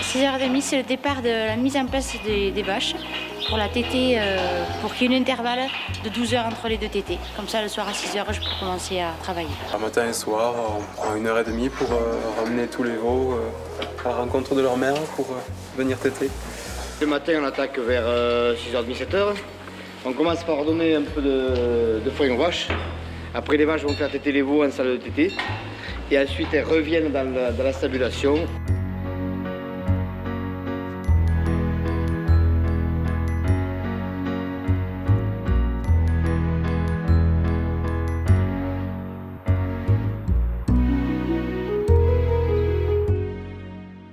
6h30, c'est le départ de la mise en place des vaches pour la tétée, pour qu'il y ait un intervalle de 12 heures entre les deux tétées. Comme ça, le soir à 6h, je peux commencer à travailler. Matin et soir, on prend 1h30 pour ramener tous les veaux à la rencontre de leur mère pour venir téter. Le matin, on attaque vers 6h30, 7h. On commence par donner un peu de foin aux vaches. Après, les vaches vont faire téter les veaux en salle de tétée. Et ensuite, elles reviennent dans la stabulation.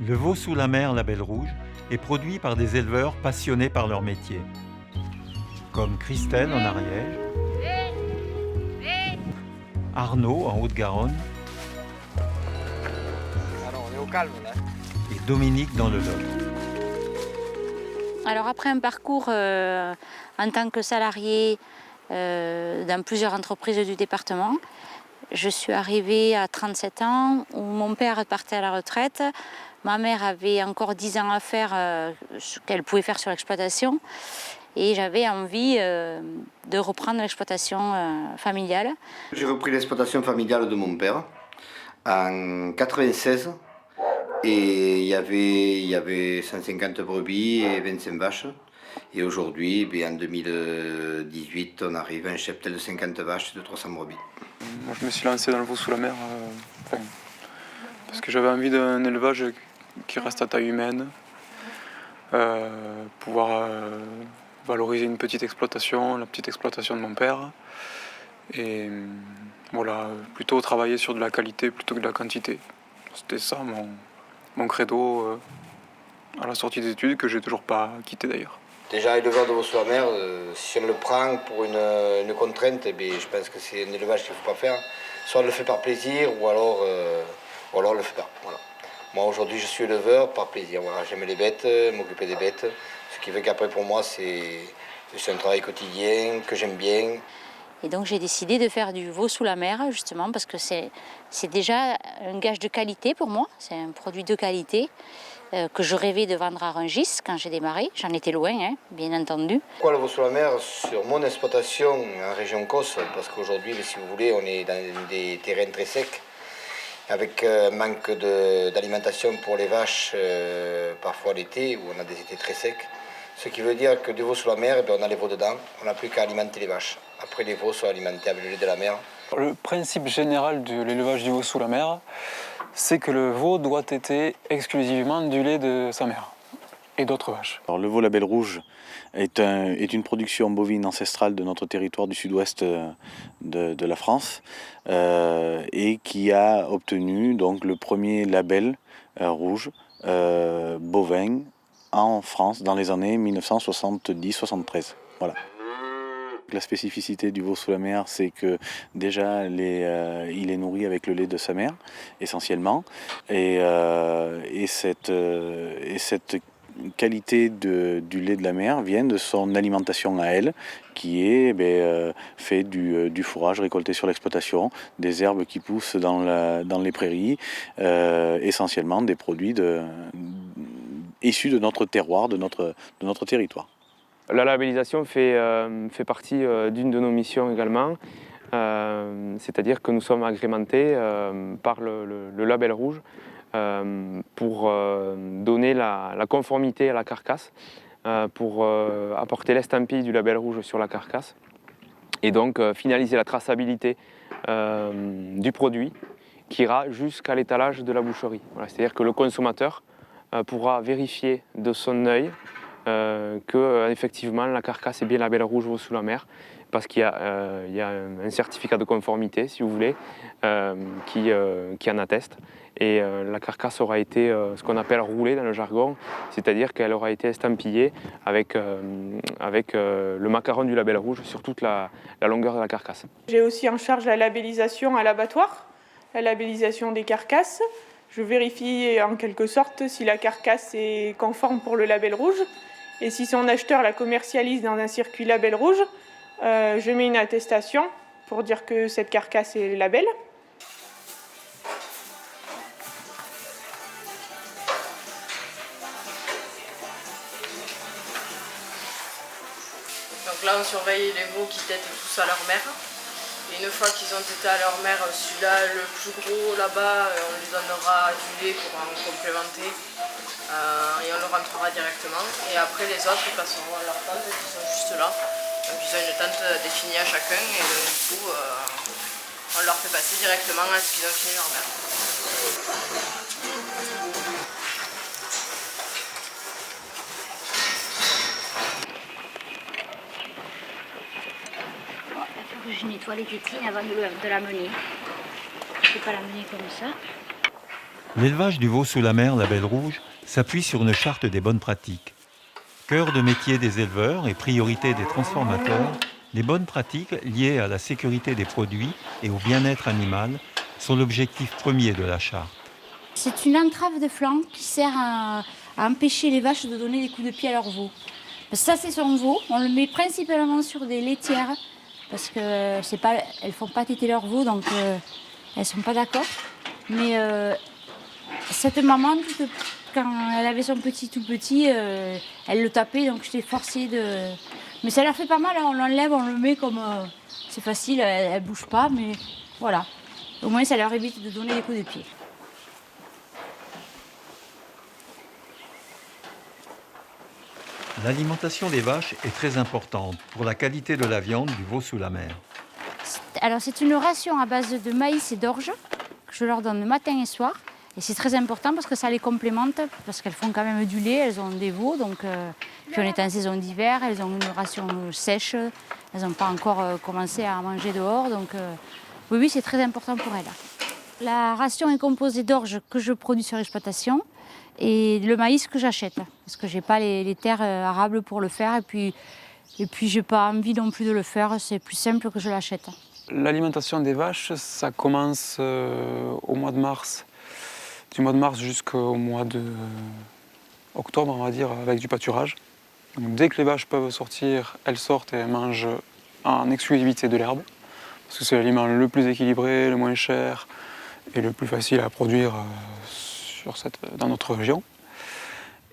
Le veau sous la mer Label Rouge est produit par des éleveurs passionnés par leur métier, comme Christelle en Ariège, Arnaud en Haute-Garonne et Dominique dans le Lot. Alors après un parcours en tant que salarié dans plusieurs entreprises du département, je suis arrivée à 37 ans où mon père partait à la retraite. Ma mère avait encore 10 ans à faire ce qu'elle pouvait faire sur l'exploitation et j'avais envie de reprendre l'exploitation familiale. J'ai repris l'exploitation familiale de mon père en 96 et il y avait 150 brebis et 25 vaches. Et aujourd'hui, en 2018, on arrive à un cheptel de 50 vaches et de 300 brebis. Moi, je me suis lancé dans le veau sous la mer parce que j'avais envie d'un élevage qui reste à taille humaine, pouvoir valoriser une petite exploitation, la petite exploitation de mon père, et voilà, plutôt travailler sur de la qualité plutôt que de la quantité. C'était ça mon credo à la sortie des études, que j'ai toujours pas quitté d'ailleurs. Déjà, éleveur de veau sous la mer, si on le prend pour une contrainte, je pense que c'est un élevage qu'il ne faut pas faire. Soit on le fait par plaisir, ou alors on le fait pas. Voilà. Moi, aujourd'hui, je suis éleveur par plaisir. Voilà, j'aime les bêtes, m'occuper des bêtes. Ce qui fait qu'après, pour moi, c'est un travail quotidien que j'aime bien. Et donc, j'ai décidé de faire du veau sous la mer, justement, parce que c'est déjà un gage de qualité pour moi. C'est un produit de qualité que je rêvais de vendre à Rungis quand j'ai démarré. J'en étais loin, bien entendu. Pourquoi le veau sous la mer? Sur mon exploitation en région Causse, parce qu'aujourd'hui, si vous voulez, on est dans des terrains très secs, avec un manque d'alimentation pour les vaches, parfois l'été, où on a des étés très secs. Ce qui veut dire que du veau sous la mer, on a les veaux dedans, on n'a plus qu'à alimenter les vaches. Après, les veaux sont alimentés avec le lait de la mer. Le principe général de l'élevage du veau sous la mer, c'est que le veau doit téter exclusivement du lait de sa mère et d'autres vaches. Alors, le veau Label Rouge est une production bovine ancestrale de notre territoire du sud-ouest de la France et qui a obtenu donc le premier label rouge bovin en France dans les années 1970-73. Voilà. La spécificité du veau sous la mer, c'est que déjà il est nourri avec le lait de sa mère essentiellement, et cette qualité du lait de la mer vient de son alimentation à elle, qui est fait du fourrage récolté sur l'exploitation, des herbes qui poussent dans les prairies, essentiellement des produits issus de notre terroir, de notre territoire. La labellisation fait partie d'une de nos missions également, c'est-à-dire que nous sommes agrémentés par le label rouge pour donner la conformité à la carcasse, pour apporter l'estampille du label rouge sur la carcasse et donc finaliser la traçabilité du produit qui ira jusqu'à l'étalage de la boucherie. Voilà, c'est-à-dire que le consommateur pourra vérifier de son œil que effectivement la carcasse est bien label rouge veau sous la mer, parce qu'il y a un certificat de conformité, si vous voulez, qui en atteste. Et la carcasse aura été ce qu'on appelle roulée dans le jargon, c'est-à-dire qu'elle aura été estampillée avec le macaron du label rouge sur toute la longueur de la carcasse. J'ai aussi en charge la labellisation à l'abattoir, la labellisation des carcasses. Je vérifie en quelque sorte si la carcasse est conforme pour le label rouge. Et si son acheteur la commercialise dans un circuit label rouge, je mets une attestation pour dire que cette carcasse est label. là, on surveille les veaux qui têtent tous à leur mère. Et une fois qu'ils ont tété à leur mère, celui-là, le plus gros là-bas, on lui donnera du lait pour en complémenter. Et on le rentrera directement. Et après, les autres, ils passeront à leur tente qui sont juste là. Donc ils ont une tente définie à chacun et du coup, on leur fait passer directement à ce qu'ils ont fini leur mère. Je nettoie les tétines avant de la mener. Je ne peux pas la mener comme ça. L'élevage du veau sous la mer, la Belle Rouge, s'appuie sur une charte des bonnes pratiques. Cœur de métier des éleveurs et priorité des transformateurs, les bonnes pratiques liées à la sécurité des produits et au bien-être animal sont l'objectif premier de la charte. C'est une entrave de flanc qui sert à empêcher les vaches de donner des coups de pied à leurs veaux. Parce que ça, c'est son veau. On le met principalement sur des laitières parce qu'elles ne font pas téter leurs veaux, donc elles ne sont pas d'accord. Mais cette maman, quand elle avait son petit tout petit, elle le tapait, donc j'étais forcée de... Mais ça leur fait pas mal, hein. On l'enlève, on le met comme... c'est facile, elle ne bouge pas, mais voilà. Au moins, ça leur évite de donner des coups de pied. L'alimentation des vaches est très importante pour la qualité de la viande du veau sous la mer. Alors, c'est une ration à base de maïs et d'orge que je leur donne le matin et soir. Et c'est très important parce que ça les complémente, parce qu'elles font quand même du lait, elles ont des veaux, donc puis on est en saison d'hiver, elles ont une ration sèche, elles n'ont pas encore commencé à manger dehors, donc oui, c'est très important pour elles. La ration est composée d'orge que je produis sur l'exploitation et le maïs que j'achète, parce que je n'ai pas les terres arables pour le faire, et puis je n'ai pas envie non plus de le faire, c'est plus simple que je l'achète. L'alimentation des vaches, ça commence au mois de mars. Du mois de mars jusqu'au mois d'octobre, on va dire, avec du pâturage. Donc, dès que les vaches peuvent sortir, elles sortent et elles mangent en exclusivité de l'herbe. Parce que c'est l'aliment le plus équilibré, le moins cher et le plus facile à produire dans notre région.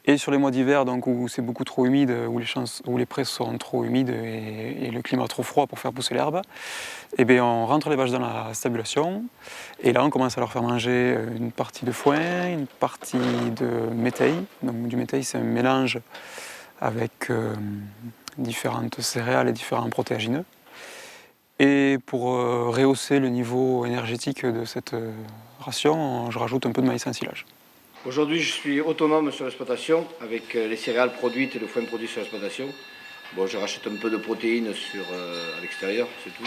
Et sur les mois d'hiver, donc, où c'est beaucoup trop humide, où les prés sont trop humides et le climat trop froid pour faire pousser l'herbe, eh bien, on rentre les vaches dans la stabulation et là on commence à leur faire manger une partie de foin, une partie de métail. Donc, du métail, c'est un mélange avec différentes céréales et différents protéagineux. Et pour rehausser le niveau énergétique de cette ration, je rajoute un peu de maïs en silage. Aujourd'hui, je suis autonome sur l'exploitation avec les céréales produites et le foin produit sur l'exploitation. Bon, je rachète un peu de protéines à l'extérieur, c'est tout.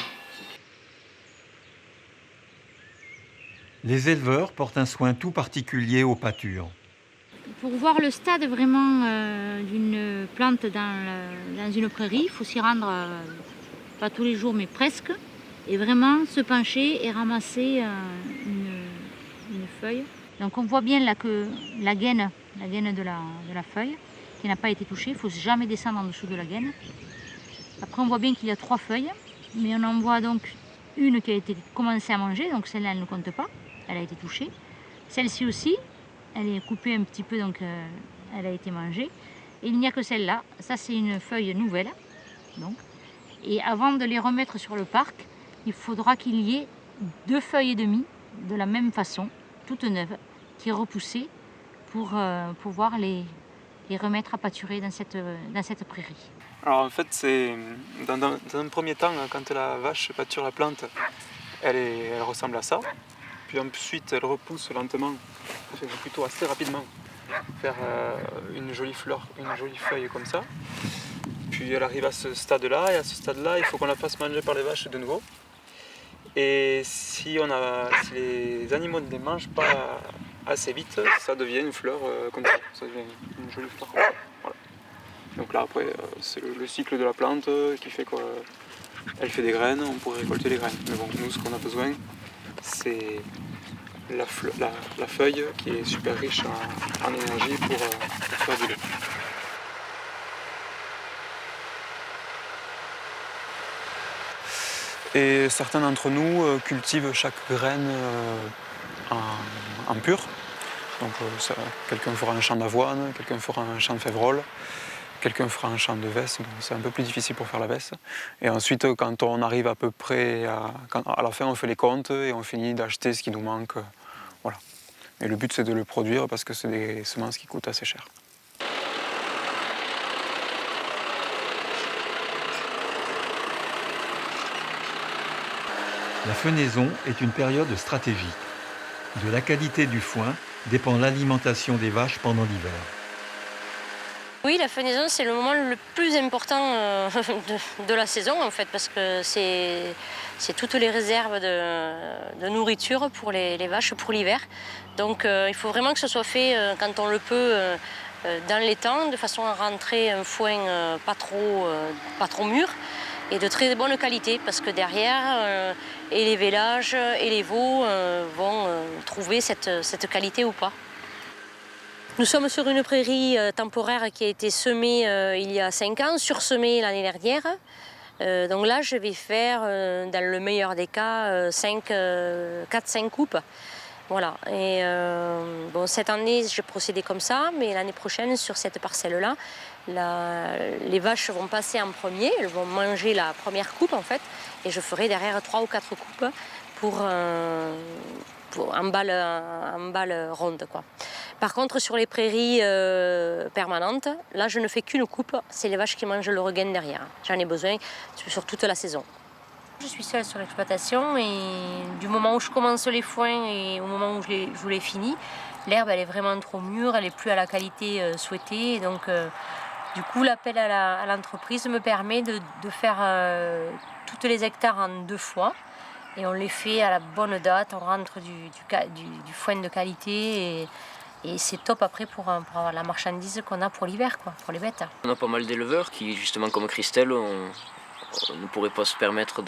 Les éleveurs portent un soin tout particulier aux pâtures. Pour voir le stade vraiment d'une plante dans une prairie, il faut s'y rendre, pas tous les jours, mais presque, et vraiment se pencher et ramasser une feuille. Donc on voit bien là que la gaine de la feuille qui n'a pas été touchée, il ne faut jamais descendre en dessous de la gaine. Après on voit bien qu'il y a 3 feuilles, mais on en voit donc une qui a été commencée à manger, donc celle-là elle ne compte pas, elle a été touchée. Celle-ci aussi, elle est coupée un petit peu, donc elle a été mangée. Et il n'y a que celle-là, ça c'est une feuille nouvelle. Donc. Et avant de les remettre sur le parc, il faudra qu'il y ait 2 feuilles et demie de la même façon, toutes neuves, qui est repoussée pour pouvoir les remettre à pâturer dans cette prairie. Alors en fait, c'est dans un premier temps, quand la vache pâture la plante, elle ressemble à ça. Puis ensuite, elle repousse lentement, enfin, plutôt assez rapidement, faire une jolie fleur, une jolie feuille comme ça. Puis elle arrive à ce stade-là, et à ce stade-là, il faut qu'on la fasse manger par les vaches de nouveau. Et si les animaux ne les mangent pas assez vite, ça devient une fleur comme ça. Ça devient une jolie fleur comme ça. Voilà. Donc là, après, c'est le cycle de la plante qui fait qu'elle fait des graines, on pourrait récolter les graines. Mais bon, nous, ce qu'on a besoin, c'est la feuille qui est super riche en énergie pour faire du lait. Et certains d'entre nous cultivent chaque graine en pur. Donc quelqu'un fera un champ d'avoine, quelqu'un fera un champ de févrole. quelqu'un fera un champ de vesse, donc c'est un peu plus difficile pour faire la vesse. Et ensuite, quand on arrive à peu près à la fin, on fait les comptes et on finit d'acheter ce qui nous manque. Voilà. Et le but, c'est de le produire parce que c'est des semences qui coûtent assez cher. La fenaison est une période stratégique. De la qualité du foin dépend l'alimentation des vaches pendant l'hiver. Oui, la fenaison, c'est le moment le plus important de la saison, en fait, parce que c'est toutes les réserves de nourriture pour les vaches pour l'hiver. Donc il faut vraiment que ce soit fait quand on le peut dans les temps, de façon à rentrer un foin pas trop mûr et de très bonne qualité, parce que derrière, et les vélages et les veaux vont trouver cette qualité ou pas. Nous sommes sur une prairie temporaire qui a été semée il y a 5 ans, sursemée l'année dernière. Donc là, je vais faire, dans le meilleur des cas, 4-5 coupes. Voilà. Et bon, cette année, j'ai procédé comme ça, mais l'année prochaine, sur cette parcelle-là, les vaches vont passer en premier, elles vont manger la première coupe en fait, et je ferai derrière 3 ou 4 coupes pour en balle ronde, quoi. Par contre, sur les prairies permanentes, là, je ne fais qu'une coupe, c'est les vaches qui mangent le regain derrière. J'en ai besoin sur toute la saison. Je suis seule sur l'exploitation et du moment où je commence les foins et au moment où je les finis, l'herbe elle est vraiment trop mûre, elle n'est plus à la qualité souhaitée. Et donc, du coup, l'appel à l'entreprise me permet de faire toutes les hectares en 2 fois. Et on les fait à la bonne date, on rentre du foin de qualité et c'est top après pour la marchandise qu'on a pour l'hiver, quoi, pour les bêtes. On a pas mal d'éleveurs qui, justement comme Christelle, ne pourraient pas se permettre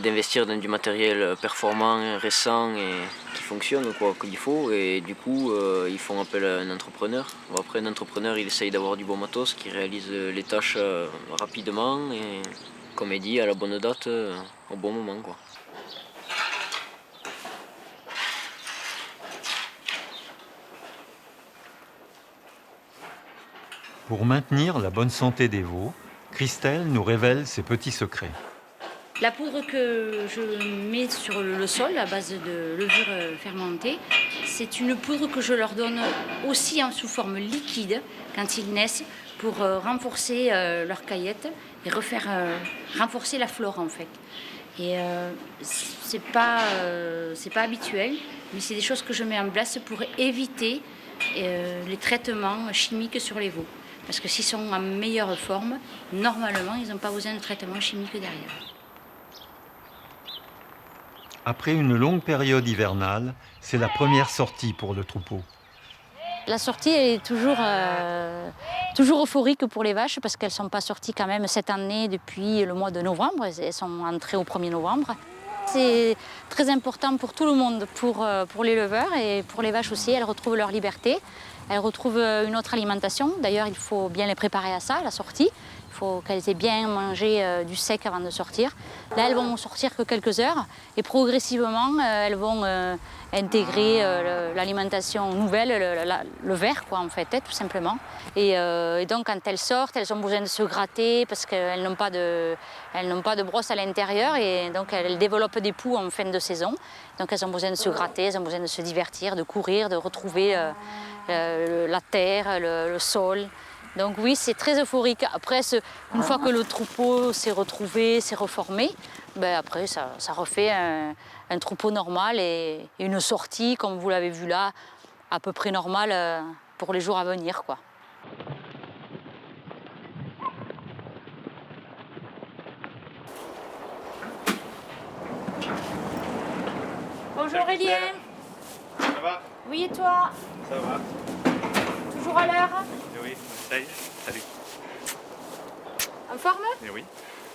d'investir dans du matériel performant, récent et qui fonctionne quoi qu'il faut. Et du coup, ils font appel à un entrepreneur. Bon, après, un entrepreneur, il essaye d'avoir du bon matos qui réalise les tâches rapidement et, comme il dit, à la bonne date, au bon moment, quoi. Pour maintenir la bonne santé des veaux, Christelle nous révèle ses petits secrets. La poudre que je mets sur le sol à base de levure fermentée, c'est une poudre que je leur donne aussi sous forme liquide quand ils naissent pour renforcer leur caillette et renforcer la flore en fait. Et c'est pas habituel, mais c'est des choses que je mets en place pour éviter les traitements chimiques sur les veaux. Parce que s'ils sont en meilleure forme, normalement, ils n'ont pas besoin de traitement chimique derrière. Après une longue période hivernale, c'est la première sortie pour le troupeau. La sortie est toujours euphorique pour les vaches parce qu'elles ne sont pas sorties quand même cette année depuis le mois de novembre. Elles sont entrées au 1er novembre. C'est très important pour tout le monde, pour l'éleveur et pour les vaches aussi. Elles retrouvent leur liberté, elles retrouvent une autre alimentation. D'ailleurs, il faut bien les préparer à ça, à la sortie. Il faut qu'elles aient bien mangé du sec avant de sortir. Là, elles vont sortir que quelques heures et progressivement, elles vont intégrer l'alimentation nouvelle, le vert, quoi, en fait, tout simplement. Et donc, quand elles sortent, elles ont besoin de se gratter parce qu'elles n'ont pas de brosse à l'intérieur et donc elles développent des poux en fin de saison. Donc, elles ont besoin de se gratter, elles ont besoin de se divertir, de courir, de retrouver la terre, le sol. Donc oui, c'est très euphorique. Après, une fois que le troupeau s'est retrouvé, s'est reformé, ben après, ça refait un troupeau normal et une sortie, comme vous l'avez vu là, à peu près normale pour les jours à venir, quoi. Bonjour Aurélien. Ça va? Oui, et toi? Ça va. Toujours à l'heure? Oui, ça y est, salut. En forme? Et oui.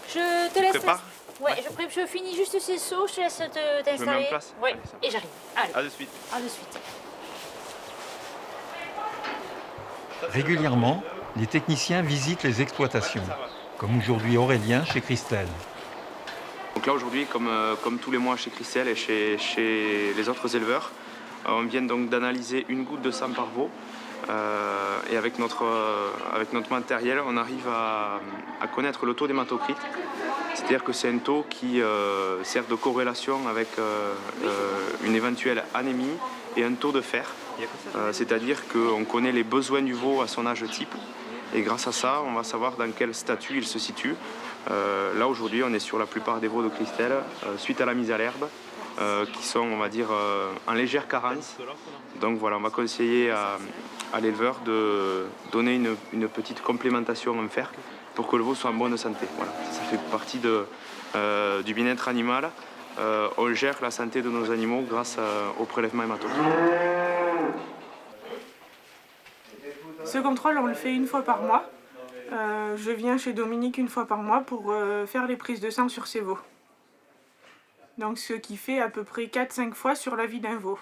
Je te laisse. Prépare? Ouais, je finis juste ces seaux, je te laisse t'installer. Je me mets en place? Oui, Allez, ça et j'arrive. Allez. À de suite. À de suite. Régulièrement, les techniciens visitent les exploitations, comme aujourd'hui Aurélien chez Christelle. Donc là aujourd'hui, comme tous les mois chez Christelle et chez les autres éleveurs, on vient donc d'analyser une goutte de sang par veau Et avec notre matériel, on arrive à connaître le taux d'hématocrite. C'est-à-dire que c'est un taux qui sert de corrélation avec une éventuelle anémie et un taux de fer. C'est-à-dire qu'on connaît les besoins du veau à son âge type. Et grâce à ça, on va savoir dans quel statut il se situe. Là, aujourd'hui, on est sur la plupart des veaux de Christelle, suite à la mise à l'herbe, qui sont, on va dire, en légère carence. Donc voilà, on va conseiller à l'éleveur de donner une petite complémentation en fer pour que le veau soit en bonne santé. Voilà, ça fait partie du bien-être animal. On gère la santé de nos animaux grâce au prélèvement hématologique. Ce contrôle, on le fait une fois par mois. Je viens chez Dominique une fois par mois pour faire les prises de sang sur ces veaux. Donc ce qui fait à peu près 4-5 fois sur la vie d'un veau.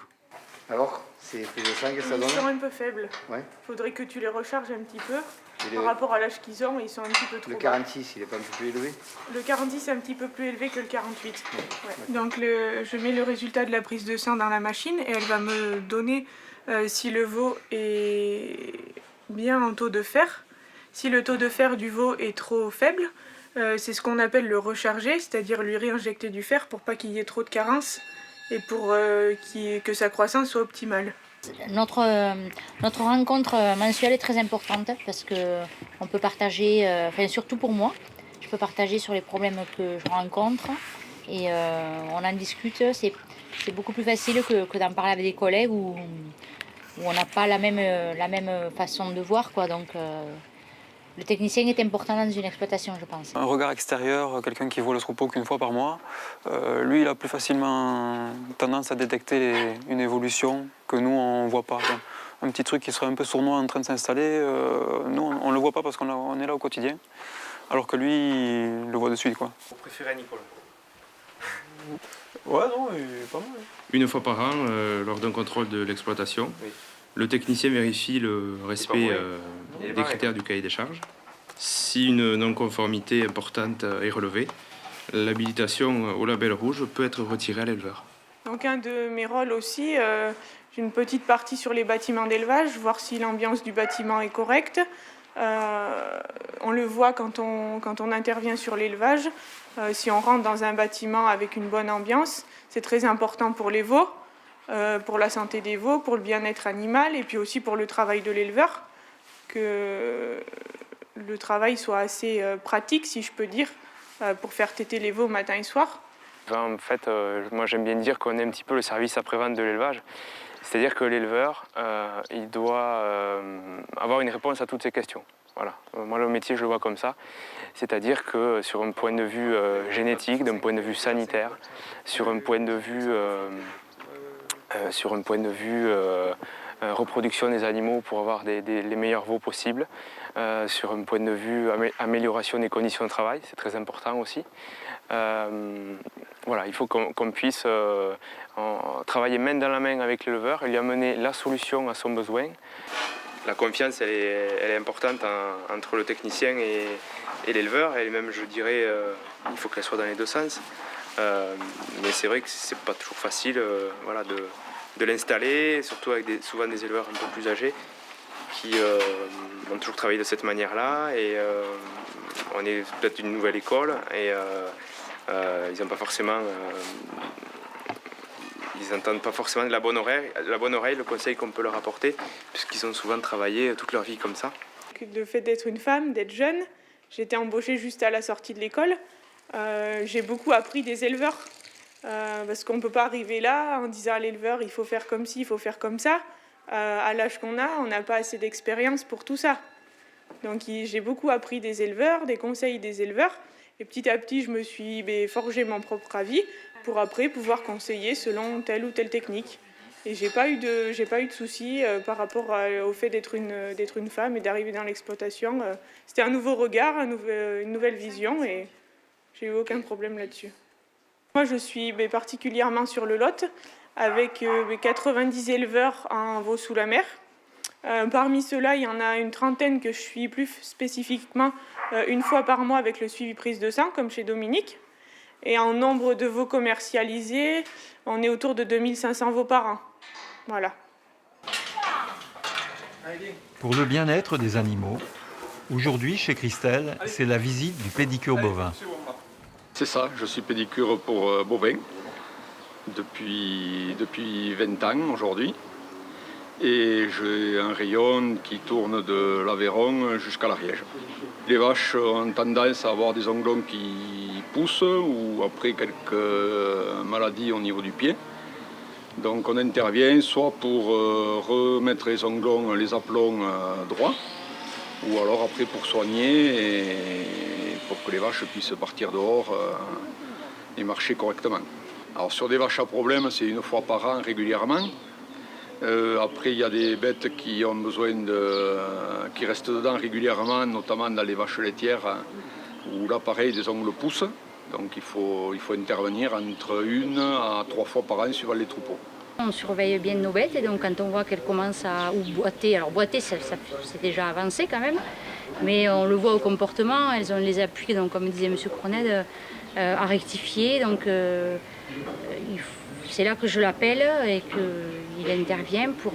Alors, ces prises de sang, qu'est-ce que ça donne? Ils sont un peu faibles. Ouais. Faudrait que tu les recharges un petit peu. Par rapport à l'âge qu'ils ont, ils sont un petit peu trop Le bas. 46, il n'est pas un peu plus élevé? Le 46 est un petit peu plus élevé que le 48. Ouais. Donc je mets le résultat de la prise de sang dans la machine et elle va me donner si le veau est bien en taux de fer. Si le taux de fer du veau est trop faible, c'est ce qu'on appelle le recharger, c'est-à-dire lui réinjecter du fer pour pas qu'il y ait trop de carence et pour que sa croissance soit optimale. Notre rencontre mensuelle est très importante parce qu'on peut partager, surtout pour moi, je peux partager sur les problèmes que je rencontre et on en discute. C'est beaucoup plus facile que d'en parler avec des collègues où on n'a pas la même façon de voir, quoi. Donc, le technicien est important dans une exploitation, je pense. Un regard extérieur, quelqu'un qui voit le troupeau qu'une fois par mois, lui, il a plus facilement tendance à détecter une évolution que nous, on ne voit pas. Un petit truc qui serait un peu sournois en train de s'installer, nous, on ne le voit pas parce qu'on est là au quotidien, alors que lui, il le voit de suite, quoi. Vous préférez Nicolas? Ouais, non, il est pas mal. Une fois par an, lors d'un contrôle de l'exploitation, le technicien vérifie le respect des critères du cahier des charges. Si une non-conformité importante est relevée, l'habilitation au label rouge peut être retirée à l'éleveur. Donc un de mes rôles aussi, j'ai une petite partie sur les bâtiments d'élevage, voir si l'ambiance du bâtiment est correcte. On le voit quand on intervient sur l'élevage. Si on rentre dans un bâtiment avec une bonne ambiance, c'est très important pour les veaux, pour la santé des veaux, pour le bien-être animal et puis aussi pour le travail de l'éleveur, que le travail soit assez pratique, si je peux dire, pour faire téter les veaux matin et soir. En fait, moi j'aime bien dire qu'on est un petit peu le service après-vente de l'élevage. C'est-à-dire que l'éleveur, il doit avoir une réponse à toutes ces questions. Voilà. Moi, le métier, je le vois comme ça. C'est-à-dire que sur un point de vue génétique, d'un point de vue sanitaire, sur un point de vue, reproduction des animaux pour avoir les meilleurs veaux possibles, sur un point de vue amélioration des conditions de travail, c'est très important aussi. Voilà, il faut qu'on puisse travailler main dans la main avec l'éleveur et lui amener la solution à son besoin. La confiance, elle est importante entre le technicien et l'éleveur, et même, je dirais, il faut qu'elle soit dans les deux sens. Mais c'est vrai que c'est pas toujours facile voilà, de l'installer, surtout avec souvent des éleveurs un peu plus âgés qui ont toujours travaillé de cette manière-là, et on est peut-être une nouvelle école, et ils n'ont pas forcément... Ils n'entendent pas forcément de la bonne oreille le conseil qu'on peut leur apporter, puisqu'ils ont souvent travaillé toute leur vie comme ça. Le fait d'être une femme, d'être jeune, j'ai été embauchée juste à la sortie de l'école. J'ai beaucoup appris des éleveurs, parce qu'on ne peut pas arriver là en disant à l'éleveur il faut faire comme ci, il faut faire comme ça. À l'âge qu'on a, on n'a pas assez d'expérience pour tout ça. Donc j'ai beaucoup appris des éleveurs, des conseils des éleveurs, et petit à petit je me suis forgé mon propre avis pour après pouvoir conseiller selon telle ou telle technique. Et j'ai pas eu de soucis par rapport au fait d'être une femme et d'arriver dans l'exploitation. C'était un nouveau regard, une nouvelle vision, et j'ai eu aucun problème là-dessus. Moi, je suis particulièrement sur le Lot, avec 90 éleveurs en veau sous la mer. Parmi ceux-là, il y en a une trentaine que je suis plus spécifiquement une fois par mois avec le suivi prise de sang, comme chez Dominique. Et en nombre de veaux commercialisés, on est autour de 2500 veaux par an. Voilà. Pour le bien-être des animaux, aujourd'hui chez Christelle, c'est la visite du pédicure bovin. C'est ça, je suis pédicure pour bovins depuis 20 ans aujourd'hui. Et j'ai un rayon qui tourne de l'Aveyron jusqu'à l'Ariège. Les vaches ont tendance à avoir des onglons qui poussent ou après quelques maladies au niveau du pied. Donc on intervient soit pour remettre les onglons, les aplomb droits, ou alors après pour soigner et pour que les vaches puissent partir dehors et marcher correctement. Alors sur des vaches à problème, c'est une fois par an régulièrement. Après, il y a des bêtes qui ont besoin qui restent dedans régulièrement, notamment dans les vaches laitières, où là, pareil, des ongles poussent. Donc il faut intervenir entre 1 à 3 fois par an suivant les troupeaux. On surveille bien nos bêtes et donc quand on voit qu'elles commencent à boiter, alors boiter c'est déjà avancé quand même, mais on le voit au comportement, elles ont les appuis, donc comme disait M. Croned, à rectifier. Donc c'est là que je l'appelle et qu'il intervient pour...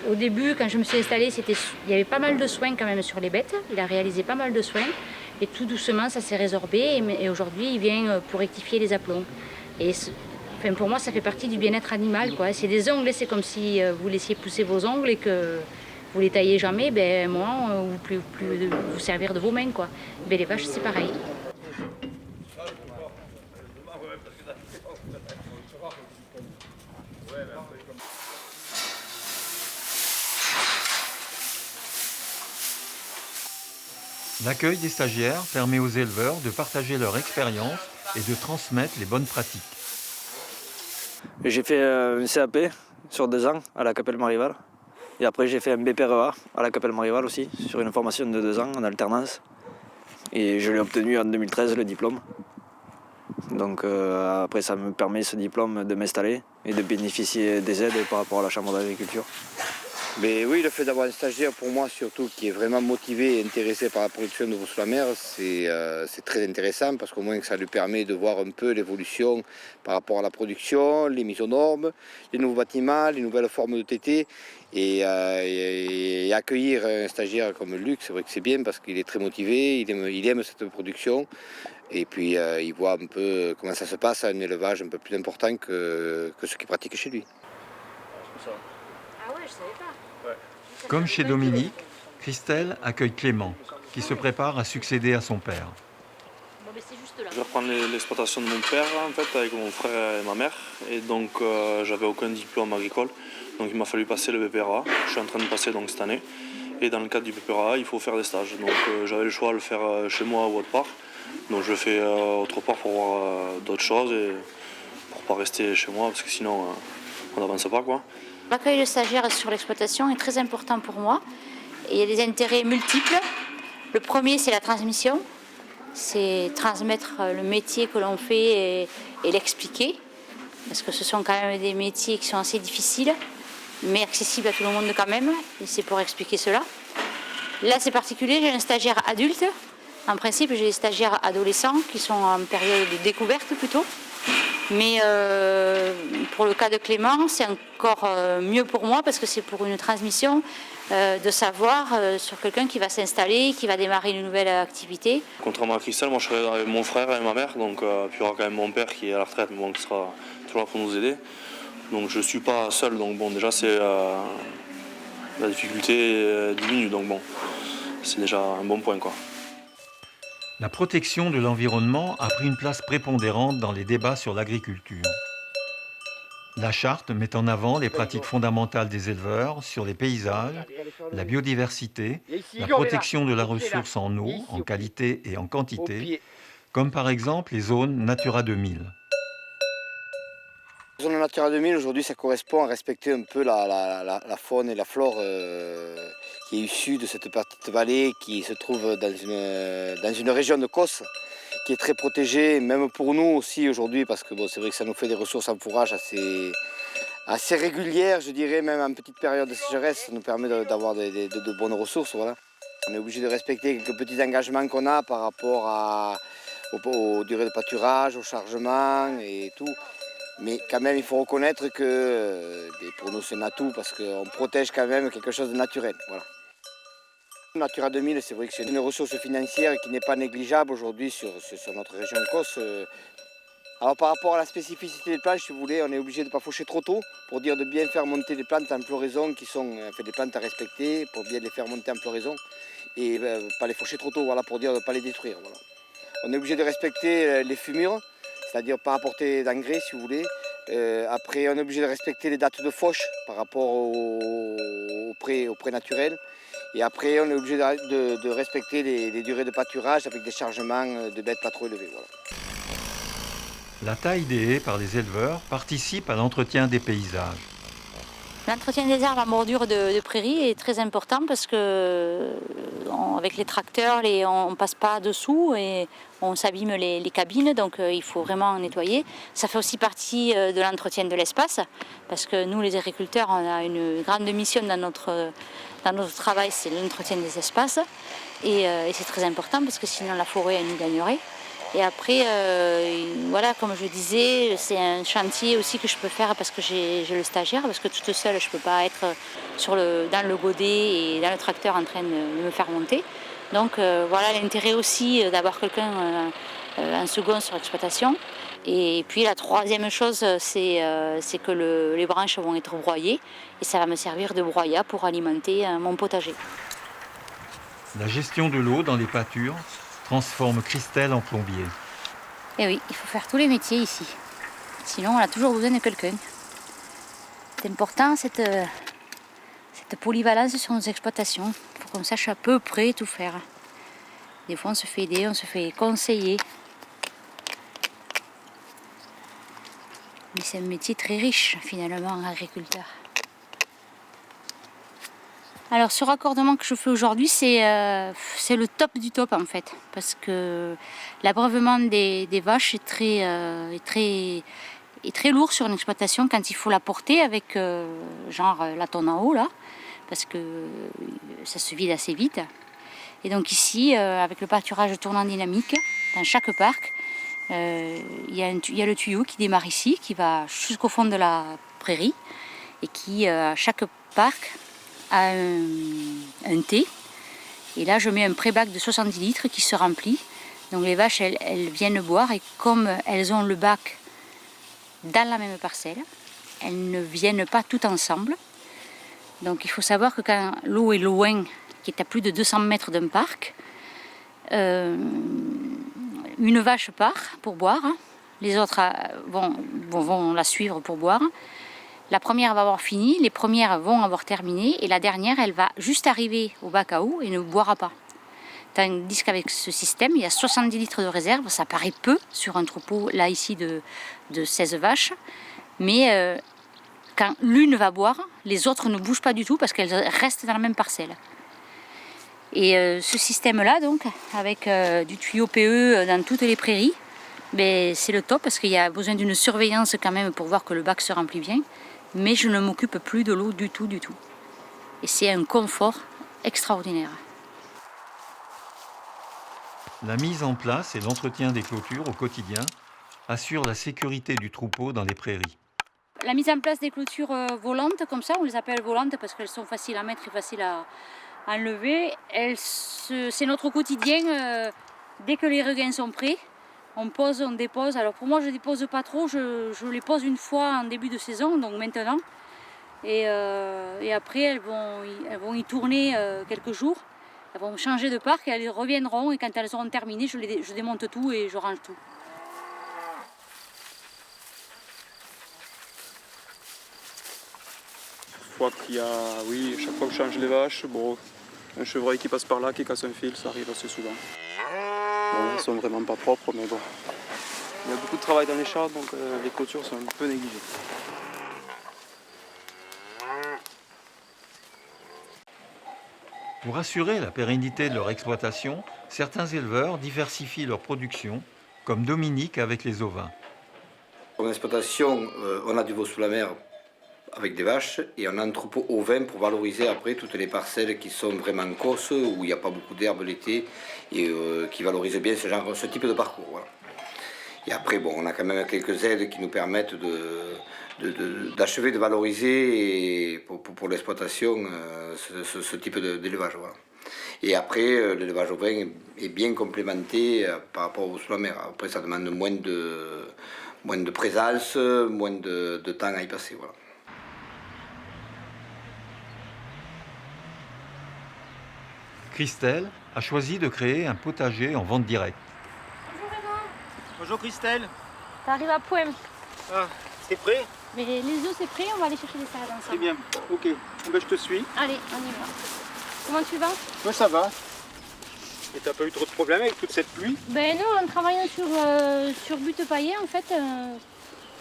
Au début, quand je me suis installée, il y avait pas mal de soins quand même sur les bêtes. Il a réalisé pas mal de soins et tout doucement ça s'est résorbé et aujourd'hui il vient pour rectifier les aplombs. Et enfin, pour moi ça fait partie du bien-être animal, quoi. C'est des ongles, c'est comme si vous laissiez pousser vos ongles et que vous les taillez jamais, ben moi vous plus vous servir de vos mains, quoi. Ben, les vaches c'est pareil. L'accueil des stagiaires permet aux éleveurs de partager leur expérience et de transmettre les bonnes pratiques. J'ai fait un CAP sur 2 ans à la Capelle Marival. Et après j'ai fait un BPREA à la Capelle Marival aussi, sur une formation de 2 ans en alternance. Et je l'ai obtenu en 2013 le diplôme. Donc après ça me permet ce diplôme de m'installer et de bénéficier des aides par rapport à la Chambre d'agriculture. Mais oui, le fait d'avoir un stagiaire pour moi surtout qui est vraiment motivé et intéressé par la production de veaux sous la mer, c'est très intéressant parce qu'au moins que ça lui permet de voir un peu l'évolution par rapport à la production, les mises aux normes, les nouveaux bâtiments, les nouvelles formes de tétés. Et accueillir un stagiaire comme Luc, c'est vrai que c'est bien parce qu'il est très motivé, il aime cette production. Et puis il voit un peu comment ça se passe à un élevage un peu plus important que ce qu'il pratique chez lui. Ah ouais, je savais pas. Comme chez Dominique, Christelle accueille Clément, qui se prépare à succéder à son père. Bon, mais c'est juste là. Je vais reprendre l'exploitation de mon père en fait, avec mon frère et ma mère. Et donc j'avais aucun diplôme agricole. Donc il m'a fallu passer le BPRA. Je suis en train de passer donc cette année. Et dans le cadre du BPRA, il faut faire des stages. Donc j'avais le choix de le faire chez moi ou autre part. Donc je le fais autre part pour voir d'autres choses et pour pas rester chez moi parce que sinon on n'avance pas, quoi. L'accueil de stagiaires sur l'exploitation est très important pour moi. Et il y a des intérêts multiples. Le premier, c'est la transmission. C'est transmettre le métier que l'on fait et l'expliquer. Parce que ce sont quand même des métiers qui sont assez difficiles, mais accessibles à tout le monde quand même. Et c'est pour expliquer cela. Là, c'est particulier, j'ai un stagiaire adulte. En principe, j'ai des stagiaires adolescents qui sont en période de découverte plutôt. Mais pour le cas de Clément, c'est encore mieux pour moi parce que c'est pour une transmission de savoir sur quelqu'un qui va s'installer, qui va démarrer une nouvelle activité. Contrairement à Christelle, moi je serai avec mon frère et ma mère, donc puis il y aura quand même mon père qui est à la retraite, mais bon, qui sera toujours là pour nous aider. Donc je ne suis pas seul, donc bon, déjà c'est la difficulté diminue, donc bon, c'est déjà un bon point, quoi. La protection de l'environnement a pris une place prépondérante dans les débats sur l'agriculture. La charte met en avant les pratiques fondamentales des éleveurs sur les paysages, la biodiversité, la protection de la ressource en eau, en qualité et en quantité, comme par exemple les zones Natura 2000. La zone Natura 2000, aujourd'hui, ça correspond à respecter un peu la faune et la flore qui est issue de cette petite vallée qui se trouve dans une région de Causse qui est très protégée, même pour nous aussi aujourd'hui, parce que bon, c'est vrai que ça nous fait des ressources en fourrage assez régulières, je dirais, même en petite période de sécheresse, ça nous permet d'avoir de bonnes ressources. Voilà. On est obligé de respecter quelques petits engagements qu'on a par rapport aux durées de pâturage, au chargement et tout. Mais quand même, il faut reconnaître que pour nous, c'est un atout parce qu'on protège quand même quelque chose de naturel. Voilà. Natura 2000, c'est vrai que c'est une ressource financière qui n'est pas négligeable aujourd'hui sur notre région Corse. Alors par rapport à la spécificité des plantes, si vous voulez, on est obligé de ne pas faucher trop tôt pour dire de bien faire monter les plantes en floraison qui sont des plantes à respecter, pour bien les faire monter en floraison et pas les faucher trop tôt, voilà, pour dire de ne pas les détruire. Voilà. On est obligé de respecter les fumures, c'est-à-dire pas apporter d'engrais si vous voulez. Après, on est obligé de respecter les dates de fauche par rapport au pré naturel. Et après, on est obligé de respecter les durées de pâturage avec des chargements de bêtes pas trop élevés. Voilà. La taille des haies par les éleveurs participe à l'entretien des paysages. L'entretien des arbres en bordure de prairie est très important parce que avec les tracteurs, on ne passe pas dessous et on s'abîme les cabines, donc il faut vraiment nettoyer. Ça fait aussi partie de l'entretien de l'espace parce que nous, les agriculteurs, on a une grande mission dans notre travail, c'est l'entretien des espaces et c'est très important parce que sinon la forêt, elle nous gagnerait. Et après, voilà, comme je disais, c'est un chantier aussi que je peux faire parce que j'ai le stagiaire, parce que toute seule, je ne peux pas être dans le godet et dans le tracteur en train de me faire monter. Donc voilà l'intérêt aussi d'avoir quelqu'un en second sur l'exploitation. Et puis la troisième chose, c'est que les branches vont être broyées et ça va me servir de broyat pour alimenter mon potager. La gestion de l'eau dans les pâtures transforme Christelle en plombier. Et oui, il faut faire tous les métiers ici. Sinon, on a toujours besoin de quelqu'un. C'est important cette polyvalence sur nos exploitations. Il faut qu'on sache à peu près tout faire. Des fois, on se fait aider, on se fait conseiller. Mais c'est un métier très riche, finalement, agriculteur. Alors ce raccordement que je fais aujourd'hui, c'est le top du top en fait, parce que l'abreuvement des vaches est très lourd sur une exploitation quand il faut la porter avec genre la tonne en haut là, parce que ça se vide assez vite. Et donc ici, avec le pâturage tournant dynamique, dans chaque parc, il y a le tuyau qui démarre ici, qui va jusqu'au fond de la prairie, et qui, à chaque parc, a un T. Et là, je mets un pré-bac de 70 litres qui se remplit. Donc les vaches, elles viennent boire, et comme elles ont le bac dans la même parcelle, elles ne viennent pas toutes ensemble. Donc il faut savoir que quand l'eau est loin, qui est à plus de 200 mètres d'un parc, une vache part pour boire, les autres vont la suivre pour boire. La première va avoir fini, les premières vont avoir terminé et la dernière, elle va juste arriver au bac à eau et ne boira pas. Tandis qu'avec ce système, il y a 70 litres de réserve, ça paraît peu sur un troupeau là ici de 16 vaches, mais quand l'une va boire, les autres ne bougent pas du tout parce qu'elles restent dans la même parcelle. Et ce système-là, donc, avec du tuyau PE dans toutes les prairies, ben, c'est le top parce qu'il y a besoin d'une surveillance quand même pour voir que le bac se remplit bien. Mais je ne m'occupe plus de l'eau du tout. Et c'est un confort extraordinaire. La mise en place et l'entretien des clôtures au quotidien assurent la sécurité du troupeau dans les prairies. La mise en place des clôtures volantes, comme ça, on les appelle volantes parce qu'elles sont faciles à mettre et faciles à enlever. C'est notre quotidien. Dès que les regains sont prêts, on pose, on dépose. Alors pour moi, je ne dépose pas trop, je les pose une fois en début de saison, donc maintenant. Et après, elles vont y tourner quelques jours. Elles vont changer de parc et elles reviendront. Et quand elles auront terminé, je démonte tout et je range tout. Chaque fois que je change les vaches, un chevreuil qui passe par là, qui casse un fil, ça arrive assez souvent. Elles ne sont vraiment pas propres, mais bon. Il y a beaucoup de travail dans les charres, donc les clôtures sont un peu négligées. Pour assurer la pérennité de leur exploitation, certains éleveurs diversifient leur production, comme Dominique avec les ovins. Pour l'exploitation, on a du veau sous la mer avec des vaches et on a un troupeau ovin pour valoriser après toutes les parcelles qui sont vraiment cosses, où il n'y a pas beaucoup d'herbe l'été et qui valorisent bien ce type de parcours. Voilà. Et après, bon, on a quand même quelques aides qui nous permettent d'achever de valoriser et pour l'exploitation ce type d'élevage. Voilà. Et après, l'élevage ovin est bien complémenté par rapport au sous la mer. Après, ça demande moins de présence, moins de temps à y passer. Voilà. Christelle a choisi de créer un potager en vente directe. Bonjour Raymond. Bonjour Christelle. T'arrives à point. Ah, c'est prêt? Mais les œufs c'est prêt, on va aller chercher des salades ensemble. Très bien, ok. Ben, je te suis. Allez, on y va. Comment tu vas? Moi ça va. Et t'as pas eu trop de problèmes avec toute cette pluie? Ben nous on travaille sur butte paillée en fait.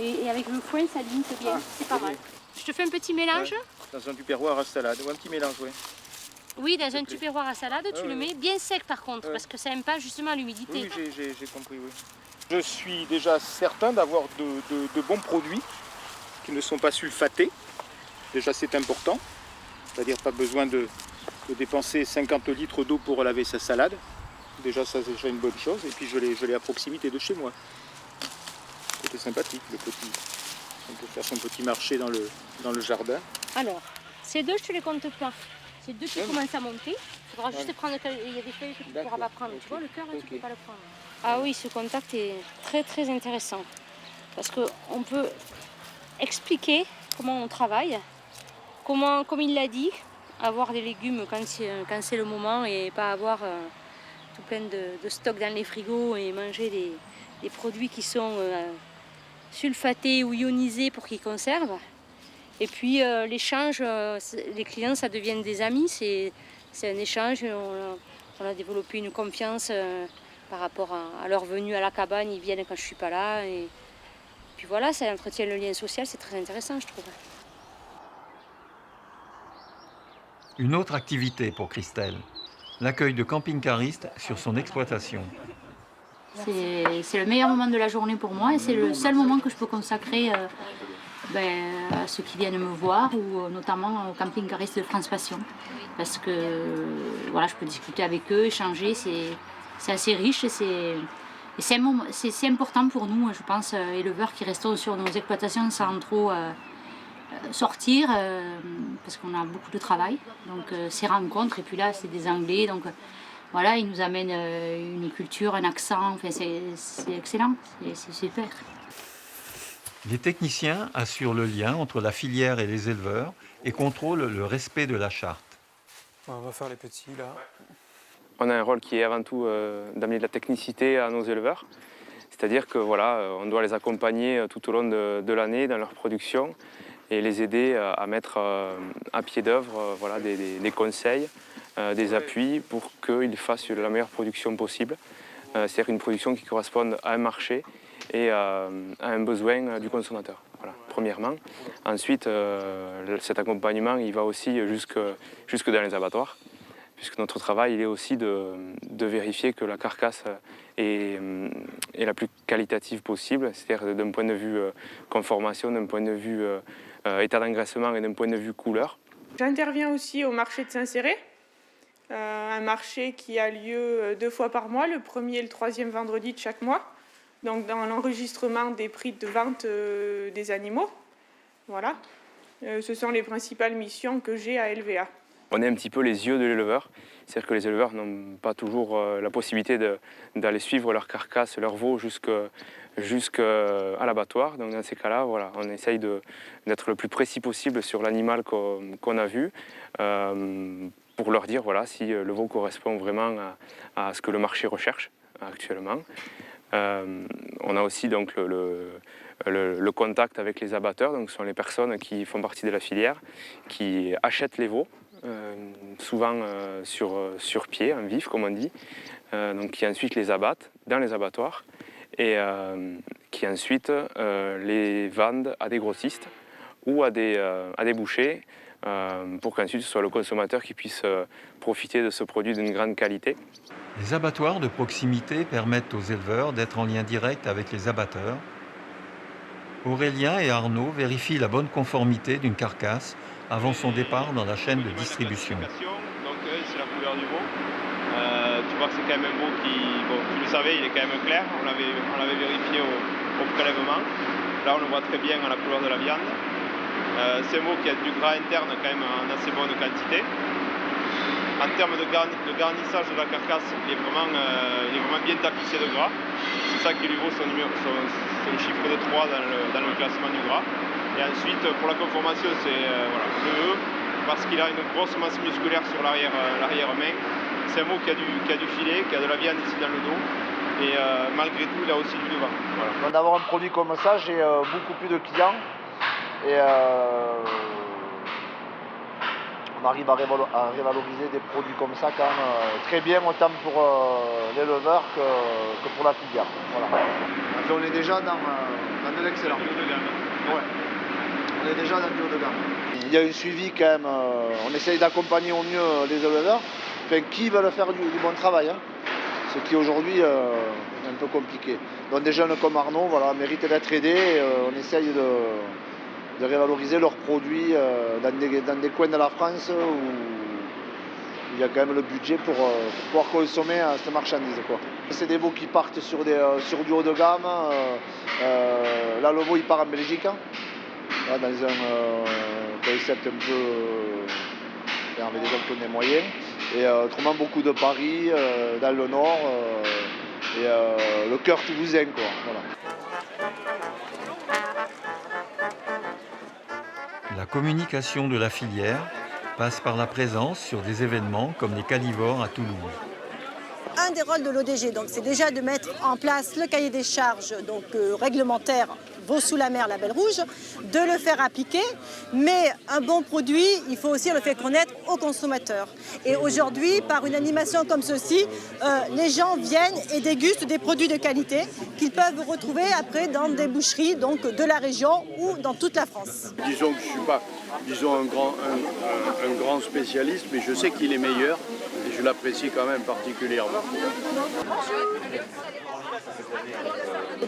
Et avec le foin ça limite bien, c'est pas mal. Je te fais un petit mélange. Ouais. Dans un tupperware à salade, ou un petit mélange, oui. Oui, dans un tupperware à salade, tu le mets bien sec par contre, Ouais. parce que ça n'aime pas justement l'humidité. Oui, j'ai compris, oui. Je suis déjà certain d'avoir de bons produits qui ne sont pas sulfatés. Déjà c'est important. C'est-à-dire pas besoin de dépenser 50 litres d'eau pour laver sa salade. Déjà ça c'est déjà une bonne chose. Et puis je l'ai à proximité de chez moi. C'était sympathique, le petit. On peut faire son petit marché dans le jardin. Alors, ces deux je te les compte pas. Ces deux qui commencent à monter. Il faudra juste prendre, il y a des feuilles que tu ne pourras pas prendre. Tu vois le cœur, tu ne peux pas le prendre. Ah oui, ce contact est très très intéressant. Parce qu'on peut expliquer comment on travaille, comme il l'a dit, avoir des légumes quand c'est le moment et pas avoir tout plein de stock dans les frigos et manger des produits qui sont sulfatés ou ionisés pour qu'ils conservent. Et puis l'échange, les clients ça devient des amis, c'est un échange, on a développé une confiance par rapport à leur venue à la cabane, ils viennent quand je ne suis pas là. Et puis voilà, ça entretient le lien social, c'est très intéressant je trouve. Une autre activité pour Christelle, l'accueil de camping-caristes sur son exploitation. C'est le meilleur moment de la journée pour moi et c'est le seul moment que je peux consacrer à ceux qui viennent me voir ou notamment aux camping-caristes de France Passion. Parce que voilà, je peux discuter avec eux, échanger, c'est assez riche et c'est important pour nous, je pense, éleveurs qui restons sur nos exploitations sans trop sortir parce qu'on a beaucoup de travail. Donc ces rencontres, et puis là c'est des Anglais, donc voilà, ils nous amènent une culture, un accent, enfin, c'est excellent, c'est super. Les techniciens assurent le lien entre la filière et les éleveurs et contrôlent le respect de la charte. On va faire les petits là. On a un rôle qui est avant tout d'amener de la technicité à nos éleveurs. C'est-à-dire que voilà, on doit les accompagner tout au long de l'année dans leur production et les aider à mettre à pied d'œuvre voilà, des conseils, des appuis pour qu'ils fassent la meilleure production possible. C'est-à-dire une production qui corresponde à un marché et à un besoin du consommateur, voilà, premièrement. Ensuite, cet accompagnement il va aussi jusque dans les abattoirs, puisque notre travail il est aussi de vérifier que la carcasse est la plus qualitative possible, c'est-à-dire d'un point de vue conformation, d'un point de vue état d'engraissement et d'un point de vue couleur. J'interviens aussi au marché de Saint-Céré, un marché qui a lieu 2 fois par mois, le premier et le 3e vendredi de chaque mois. Donc dans l'enregistrement des prix de vente des animaux. Voilà. Ce sont les principales missions que j'ai à LVA. On est un petit peu les yeux de l'éleveur. C'est-à-dire que les éleveurs n'ont pas toujours la possibilité d'aller suivre leur carcasse, leur veau jusqu'à l'abattoir. Donc dans ces cas-là, voilà, on essaye d'être le plus précis possible sur l'animal qu'on a vu pour leur dire voilà, si le veau correspond vraiment à ce que le marché recherche actuellement. On a aussi donc le contact avec les abatteurs, donc ce sont les personnes qui font partie de la filière, qui achètent les veaux, souvent sur pied, en vif comme on dit, donc qui ensuite les abattent dans les abattoirs et qui ensuite les vendent à des grossistes ou à des bouchers pour qu'ensuite ce soit le consommateur qui puisse profiter de ce produit d'une grande qualité. Les abattoirs de proximité permettent aux éleveurs d'être en lien direct avec les abatteurs. Aurélien et Arnaud vérifient la bonne conformité d'une carcasse avant son départ dans la chaîne de distribution. Donc c'est la couleur du veau. Tu vois que c'est quand même un veau qui, bon, tu le savais, il est quand même clair, on l'avait vérifié au prélèvement. Là on le voit très bien à la couleur de la viande. C'est un veau qui a du gras interne quand même en assez bonne quantité. En termes de garnissage de la carcasse, il est vraiment bien tapissé de gras. C'est ça qui lui vaut son chiffre de 3 dans le classement du gras. Et ensuite, pour la conformation, c'est le E, parce qu'il a une grosse masse musculaire sur l'arrière-main. C'est un veau qui a du filet, qui a de la viande ici dans le dos. Et malgré tout, il a aussi du devant. Voilà. D'avoir un produit comme ça, j'ai beaucoup plus de clients. Et on arrive à revaloriser des produits comme ça quand même très bien, autant pour l'éleveur que pour la filière. Voilà. Et on est déjà dans de l'excellent. Ouais. On est déjà dans du haut de gamme. Il y a un suivi quand même, on essaye d'accompagner au mieux les éleveurs, qui veulent faire du bon travail, hein. Ce qui aujourd'hui est un peu compliqué. Donc des jeunes comme Arnaud méritent d'être aidés et on essaye de revaloriser leurs produits dans des coins de la France où il y a quand même le budget pour pouvoir consommer cette marchandise, quoi. C'est des veaux qui partent sur du haut de gamme. Là, le veau, il part en Belgique, hein, là, dans un concept un peu avec des alcools moyens. Et autrement, beaucoup de Paris, dans le Nord, et le cœur toulousain, quoi. Voilà. La communication de la filière passe par la présence sur des événements comme les Calivores à Toulouse. Un des rôles de l'ODG, donc, c'est déjà de mettre en place le cahier des charges réglementaire veau sous la mer, label rouge, de le faire appliquer, mais un bon produit, il faut aussi le faire connaître aux consommateurs. Et aujourd'hui, par une animation comme ceci, les gens viennent et dégustent des produits de qualité qu'ils peuvent retrouver après dans des boucheries de la région ou dans toute la France. Disons que je ne suis pas un grand spécialiste, mais je sais qu'il est meilleur et je l'apprécie quand même particulièrement.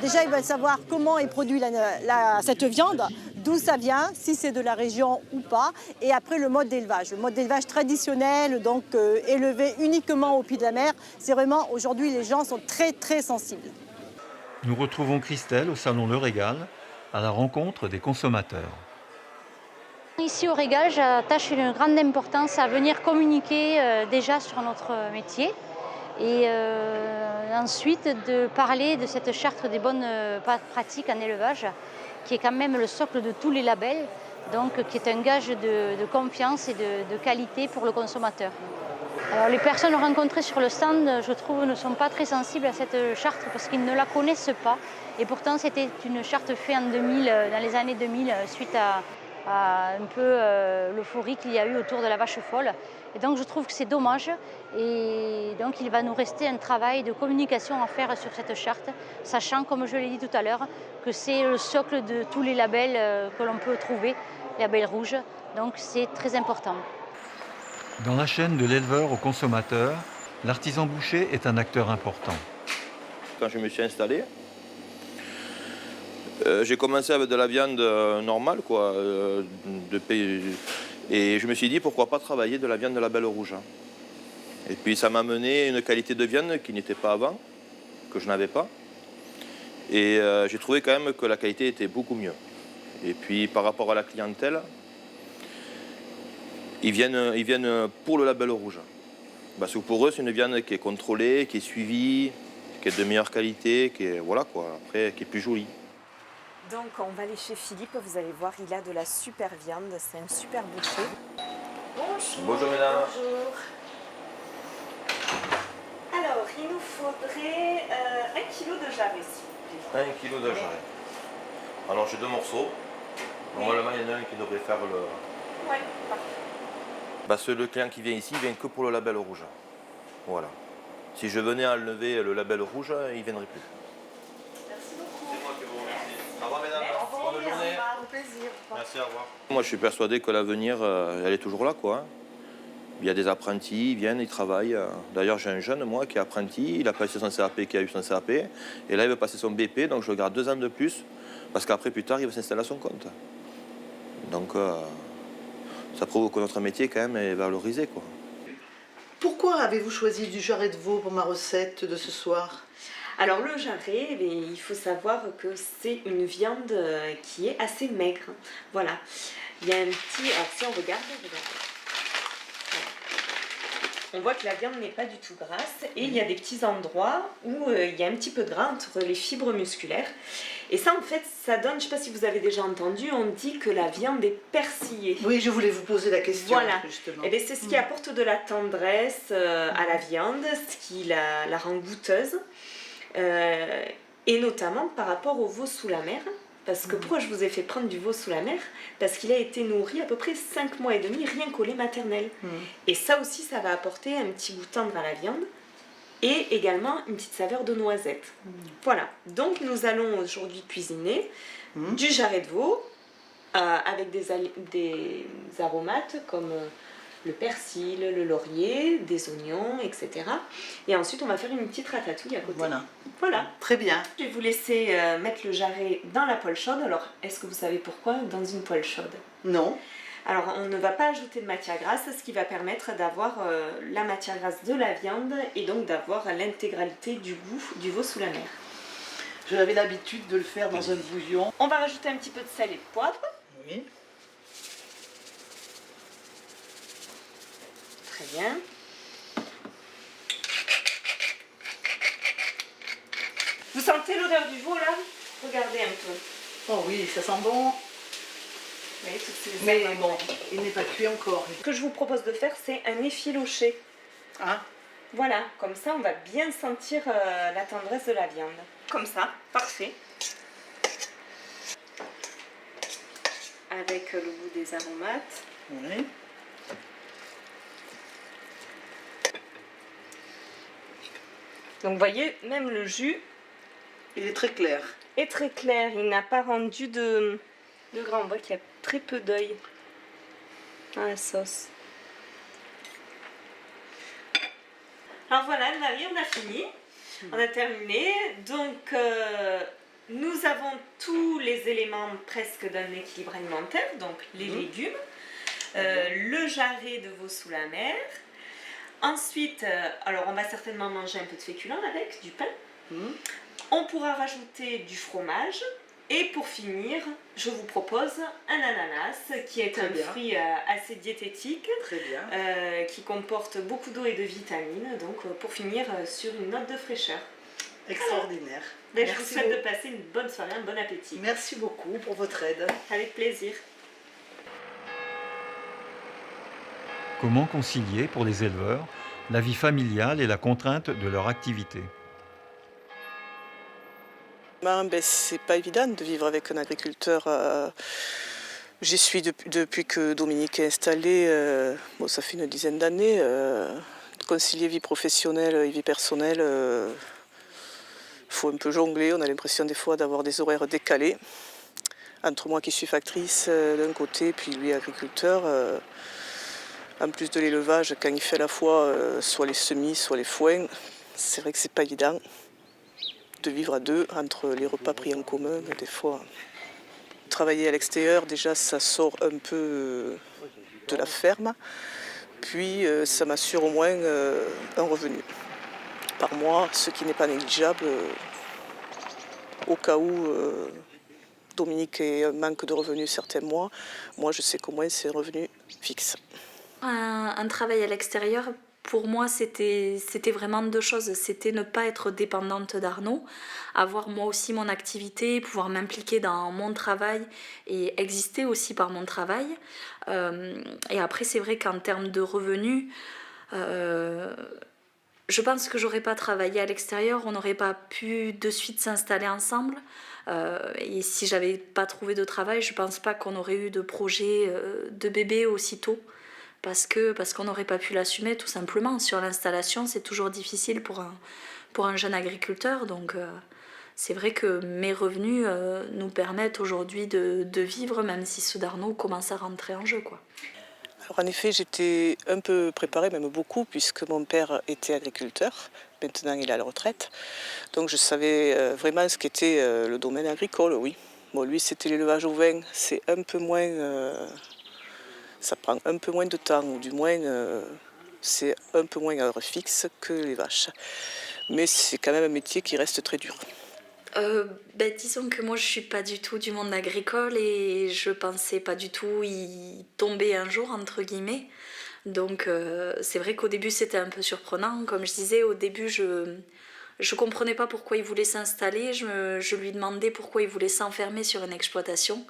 Déjà, ils veulent savoir comment est produite cette viande, d'où ça vient, si c'est de la région ou pas, et après le mode d'élevage. Le mode d'élevage traditionnel, donc élevé uniquement au pied de la mer, c'est vraiment, aujourd'hui, les gens sont très très sensibles. Nous retrouvons Christelle au Salon Le Régal, à la rencontre des consommateurs. Ici au Régal, j'attache une grande importance à venir communiquer déjà sur notre métier. Et ensuite de parler de cette charte des bonnes pratiques en élevage, qui est quand même le socle de tous les labels, donc qui est un gage de confiance et de qualité pour le consommateur. Alors, les personnes rencontrées sur le stand, je trouve, ne sont pas très sensibles à cette charte parce qu'ils ne la connaissent pas. Et pourtant, c'était une charte faite en 2000, dans les années 2000, suite à un peu l'euphorie qu'il y a eu autour de la vache folle. Et donc je trouve que c'est dommage et donc il va nous rester un travail de communication à faire sur cette charte, sachant, comme je l'ai dit tout à l'heure, que c'est le socle de tous les labels que l'on peut trouver, les labels rouges, donc c'est très important. Dans la chaîne de l'éleveur au consommateur, l'artisan boucher est un acteur important. Quand je me suis installé, j'ai commencé avec de la viande normale, quoi, et je me suis dit pourquoi pas travailler de la viande de label rouge. Et puis ça m'a mené une qualité de viande qui n'était pas avant, que je n'avais pas. Et j'ai trouvé quand même que la qualité était beaucoup mieux. Et puis par rapport à la clientèle, ils viennent pour le label rouge. Parce que pour eux, c'est une viande qui est contrôlée, qui est suivie, qui est de meilleure qualité, qui est, voilà quoi, après, qui est plus jolie. Donc on va aller chez Philippe, vous allez voir, il a de la super viande, c'est un super boucher. Bonjour. Bonjour mesdames. Bonjour. Alors, il nous faudrait 1 kg de jarret, s'il vous plaît. 1 kg de jarret. Alors j'ai 2 morceaux. Normalement, il y en a un qui devrait faire le... Oui, parfait. Parce que le client qui vient ici, il vient que pour le label rouge. Voilà. Si je venais à enlever le label rouge, il ne viendrait plus. Au revoir mesdames, bonne journée. Au plaisir. Merci, au revoir. Moi je suis persuadé que l'avenir, elle est toujours là, quoi. Il y a des apprentis, ils viennent, ils travaillent. D'ailleurs j'ai un jeune, moi, qui est apprenti, il a passé son CAP, qui a eu son CAP. Et là il veut passer son BP, donc je le garde 2 ans de plus. Parce qu'après, plus tard, il va s'installer à son compte. Donc ça prouve que notre métier, quand même, est valorisé, quoi. Pourquoi avez-vous choisi du jarret de veau pour ma recette de ce soir? Alors le jarret, il faut savoir que c'est une viande qui est assez maigre. Voilà. Il y a un petit... Alors si on regarde. Voilà. On voit que la viande n'est pas du tout grasse et il y a des petits endroits où il y a un petit peu de gras entre les fibres musculaires. Et ça, en fait, ça donne, je ne sais pas si vous avez déjà entendu, on dit que la viande est persillée. Oui, je voulais vous poser la question, voilà. justement. Et c'est ce qui apporte de la tendresse à la viande, ce qui la rend goûteuse. Et notamment par rapport au veau sous la mer. Parce que pourquoi je vous ai fait prendre du veau sous la mer? Parce qu'il a été nourri à peu près 5 mois et demi rien qu'au lait maternel. Et ça aussi, ça va apporter un petit goût tendre à la viande et également une petite saveur de noisette. Voilà, donc nous allons aujourd'hui cuisiner du jarret de veau avec des aromates comme le persil, le laurier, des oignons, etc. Et ensuite, on va faire une petite ratatouille à côté. Voilà. Voilà. Très bien. Je vais vous laisser mettre le jarret dans la poêle chaude. Alors, est-ce que vous savez pourquoi dans une poêle chaude? Non. Alors, on ne va pas ajouter de matière grasse, ce qui va permettre d'avoir la matière grasse de la viande et donc d'avoir l'intégralité du goût du veau sous la mer. J'avais l'habitude de le faire dans un bouillon. On va rajouter un petit peu de sel et de poivre. Oui. Très bien. Vous sentez l'odeur du veau là? Regardez un peu. Oh oui, ça sent bon. Vous voyez, toutes ces Mais herbes. bon, il n'est pas cuit encore. Ce que je vous propose de faire, c'est un effiloché. Ah. Voilà, comme ça on va bien sentir la tendresse de la viande. Comme ça, parfait. Avec le goût des aromates. Oui. Donc vous voyez, même le jus, il est très clair. Est très clair, il n'a pas rendu de gras. On voit qu'il y a très peu d'œil dans la sauce. Alors voilà, Marie, on a fini. On a terminé. Donc nous avons tous les éléments presque d'un équilibre alimentaire. Donc les légumes, le jarret de veau sous la mer. Ensuite, alors on va certainement manger un peu de féculent avec, du pain. On pourra rajouter du fromage. Et pour finir, je vous propose un ananas qui est un fruit assez diététique, qui comporte beaucoup d'eau et de vitamines. Donc pour finir sur une note de fraîcheur. Extraordinaire. Ben, je vous souhaite de passer une bonne soirée, un bon appétit. Merci beaucoup pour votre aide. Avec plaisir. Comment concilier pour les éleveurs la vie familiale et la contrainte de leur activité? C'est pas évident de vivre avec un agriculteur. J'y suis depuis que Dominique est installé, ça fait une dizaine d'années. De concilier vie professionnelle et vie personnelle, il faut un peu jongler. On a l'impression des fois d'avoir des horaires décalés. Entre moi qui suis factrice d'un côté, puis lui agriculteur. En plus de l'élevage, quand il fait à la fois soit les semis, soit les foins, c'est vrai que c'est pas évident de vivre à deux entre les repas pris en commun. Des fois, travailler à l'extérieur, déjà ça sort un peu de la ferme, puis ça m'assure au moins un revenu par mois, ce qui n'est pas négligeable au cas où Dominique ait un manque de revenus certains mois. Moi je sais qu'au moins c'est un revenu fixe. Un travail à l'extérieur, pour moi, c'était vraiment deux choses. C'était ne pas être dépendante d'Arnaud, avoir moi aussi mon activité, pouvoir m'impliquer dans mon travail et exister aussi par mon travail. Et après, c'est vrai qu'en termes de revenus, je pense que j'aurais pas travaillé à l'extérieur, on n'aurait pas pu de suite s'installer ensemble. Et si j'avais pas trouvé de travail, je pense pas qu'on aurait eu de projet de bébé aussitôt. Parce qu'on n'aurait pas pu l'assumer tout simplement. Sur l'installation, c'est toujours difficile pour un jeune agriculteur. Donc c'est vrai que mes revenus nous permettent aujourd'hui de vivre, même si ceux d'Arnaud commencent à rentrer en jeu, quoi. Alors en effet, j'étais un peu préparée, même beaucoup, puisque mon père était agriculteur. Maintenant, il est à la retraite. Donc je savais vraiment ce qu'était le domaine agricole, oui. Bon, lui, c'était l'élevage au vin. C'est un peu moins... ça prend un peu moins de temps, ou du moins C'est un peu moins à heure fixe que les vaches. Mais c'est quand même un métier qui reste très dur. Disons que moi je suis pas du tout du monde agricole et je pensais pas du tout y tomber un jour entre guillemets. Donc c'est vrai qu'au début c'était un peu surprenant. Comme je disais, au début je comprenais pas pourquoi il voulait s'installer. Je lui demandais pourquoi il voulait s'enfermer sur une exploitation.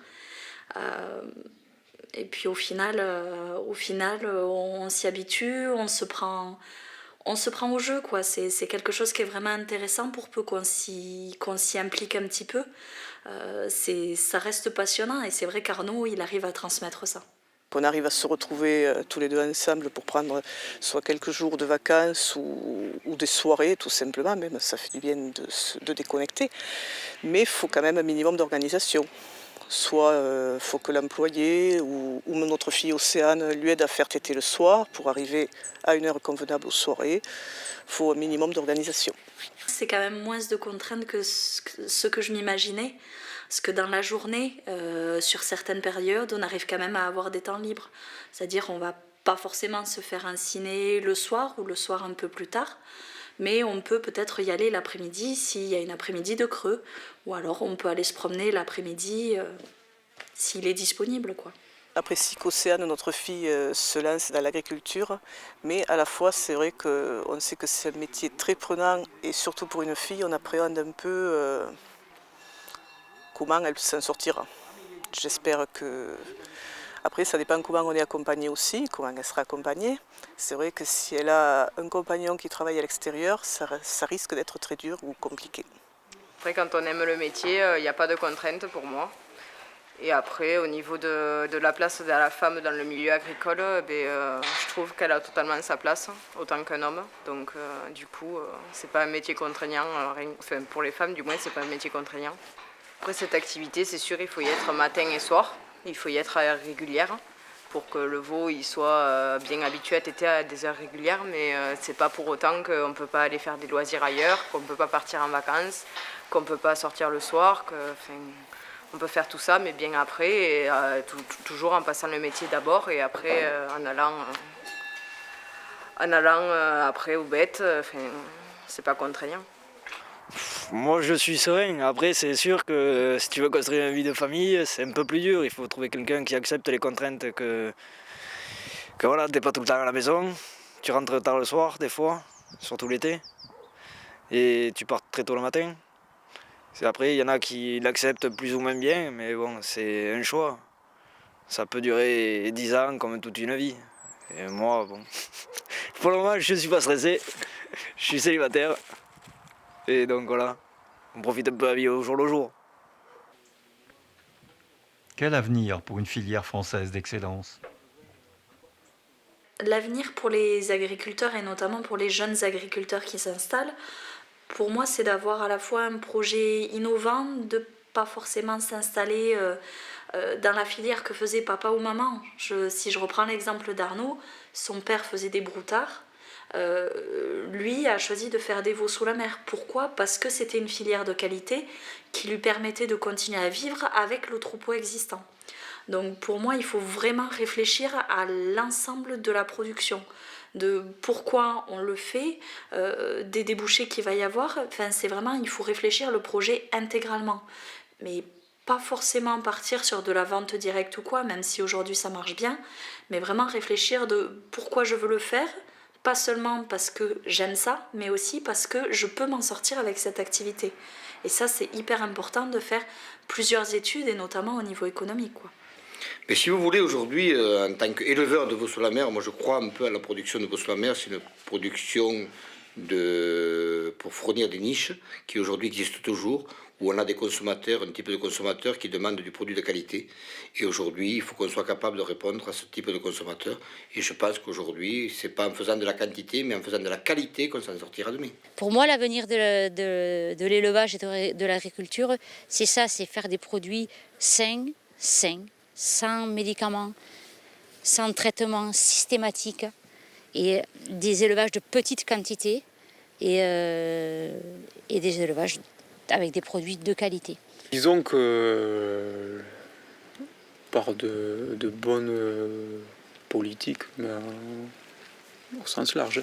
Et puis au final on s'y habitue, on se prend au jeu, quoi. C'est quelque chose qui est vraiment intéressant pour peu qu'on s'y implique un petit peu. Ça reste passionnant et c'est vrai qu'Arnaud, il arrive à transmettre ça. On arrive à se retrouver tous les deux ensemble pour prendre soit quelques jours de vacances ou des soirées, tout simplement, même ça fait du bien de déconnecter. Mais il faut quand même un minimum d'organisation. Soit il faut que l'employé ou notre fille Océane lui aide à faire téter le soir pour arriver à une heure convenable aux soirées. Il faut un minimum d'organisation. C'est quand même moins de contraintes que ce que je m'imaginais. Parce que dans la journée, sur certaines périodes, on arrive quand même à avoir des temps libres. C'est-à-dire qu'on ne va pas forcément se faire un ciné le soir ou le soir un peu plus tard. Mais on peut peut-être y aller l'après-midi s'il y a une après-midi de creux. Ou alors on peut aller se promener l'après-midi s'il est disponible, quoi. J'apprécie qu'Océane, notre fille, se lance dans l'agriculture. Mais à la fois, c'est vrai qu'on sait que c'est un métier très prenant. Et surtout pour une fille, on appréhende un peu comment elle s'en sortira. J'espère que... Après, ça dépend comment on est accompagné aussi, comment elle sera accompagnée. C'est vrai que si elle a un compagnon qui travaille à l'extérieur, ça risque d'être très dur ou compliqué. Après, quand on aime le métier, il n'y a pas de contraintes pour moi. Et après, au niveau de la place de la femme dans le milieu agricole, je trouve qu'elle a totalement sa place, autant qu'un homme. Donc, du coup, c'est pas un métier contraignant. Enfin, pour les femmes, du moins, c'est pas un métier contraignant. Après, cette activité, c'est sûr, il faut y être matin et soir. Il faut y être à heure régulière pour que le veau il soit bien habitué à téter à des heures régulières. Mais c'est pas pour autant qu'on ne peut pas aller faire des loisirs ailleurs, qu'on ne peut pas partir en vacances, qu'on ne peut pas sortir le soir. On peut faire tout ça, mais bien après, et toujours en passant le métier d'abord et après en allant après aux bêtes. C'est pas contraignant. Moi je suis serein, après c'est sûr que si tu veux construire une vie de famille, c'est un peu plus dur, il faut trouver quelqu'un qui accepte les contraintes que voilà, t'es pas tout le temps à la maison, tu rentres tard le soir des fois, surtout l'été, et tu pars très tôt le matin. Après il y en a qui l'acceptent plus ou moins bien, mais bon c'est un choix, ça peut durer 10 ans comme toute une vie. Et moi bon, pour le moment je suis pas stressé, je suis célibataire. Et donc voilà, on profite un peu de la vie au jour le jour. Quel avenir pour une filière française d'excellence ? L'avenir pour les agriculteurs et notamment pour les jeunes agriculteurs qui s'installent, pour moi c'est d'avoir à la fois un projet innovant, de pas forcément s'installer dans la filière que faisait papa ou maman. Si je reprends l'exemple d'Arnaud, son père faisait des broutards. Lui a choisi de faire des veaux sous la mer. Pourquoi ? Parce que c'était une filière de qualité qui lui permettait de continuer à vivre avec le troupeau existant. Donc pour moi, il faut vraiment réfléchir à l'ensemble de la production, de pourquoi on le fait, des débouchés qu'il va y avoir. Enfin, c'est vraiment, il faut réfléchir le projet intégralement. Mais pas forcément partir sur de la vente directe ou quoi, même si aujourd'hui ça marche bien, mais vraiment réfléchir de pourquoi je veux le faire. Pas seulement parce que j'aime ça, mais aussi parce que je peux m'en sortir avec cette activité. Et ça, c'est hyper important de faire plusieurs études, et notamment au niveau économique, quoi. Mais si vous voulez, aujourd'hui, en tant qu'éleveur de veaux sur la mer, moi je crois un peu à la production de veaux sur la mer. C'est une production pour fournir des niches qui aujourd'hui existent toujours, où on a des consommateurs, un type de consommateur qui demande du produit de qualité. Et aujourd'hui, il faut qu'on soit capable de répondre à ce type de consommateur. Et je pense qu'aujourd'hui, c'est pas en faisant de la quantité, mais en faisant de la qualité qu'on s'en sortira demain. Pour moi, l'avenir de l'élevage et de l'agriculture, c'est ça, c'est faire des produits sains, sans médicaments, sans traitement systématique, et des élevages de petite quantité et des élevages avec des produits de qualité. Disons que par de bonnes politiques, au sens large.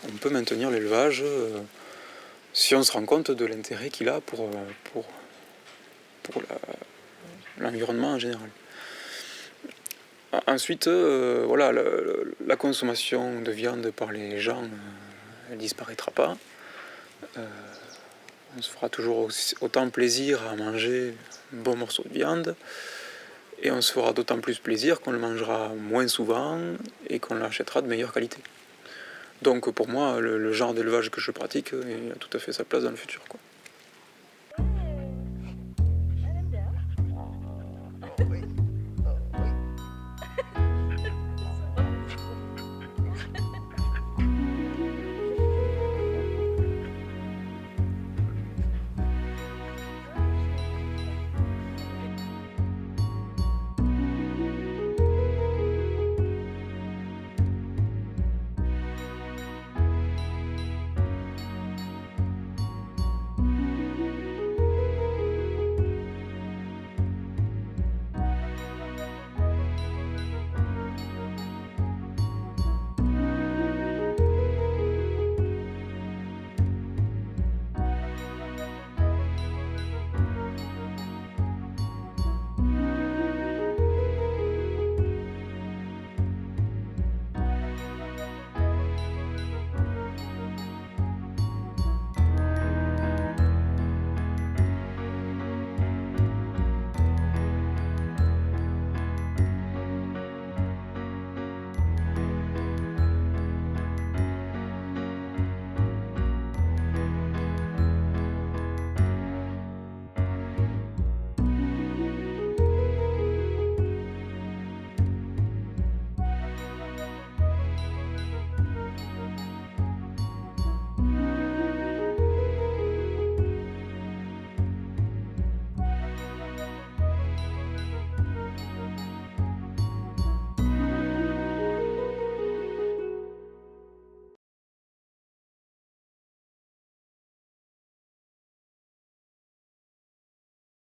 On peut maintenir l'élevage si on se rend compte de l'intérêt qu'il a pour l'environnement en général. Ensuite, voilà, la consommation de viande par les gens, elle ne disparaîtra pas. On se fera toujours autant plaisir à manger un bon morceau de viande, et on se fera d'autant plus plaisir qu'on le mangera moins souvent et qu'on l'achètera de meilleure qualité. Donc pour moi, le genre d'élevage que je pratique, il a tout à fait sa place dans le futur, quoi.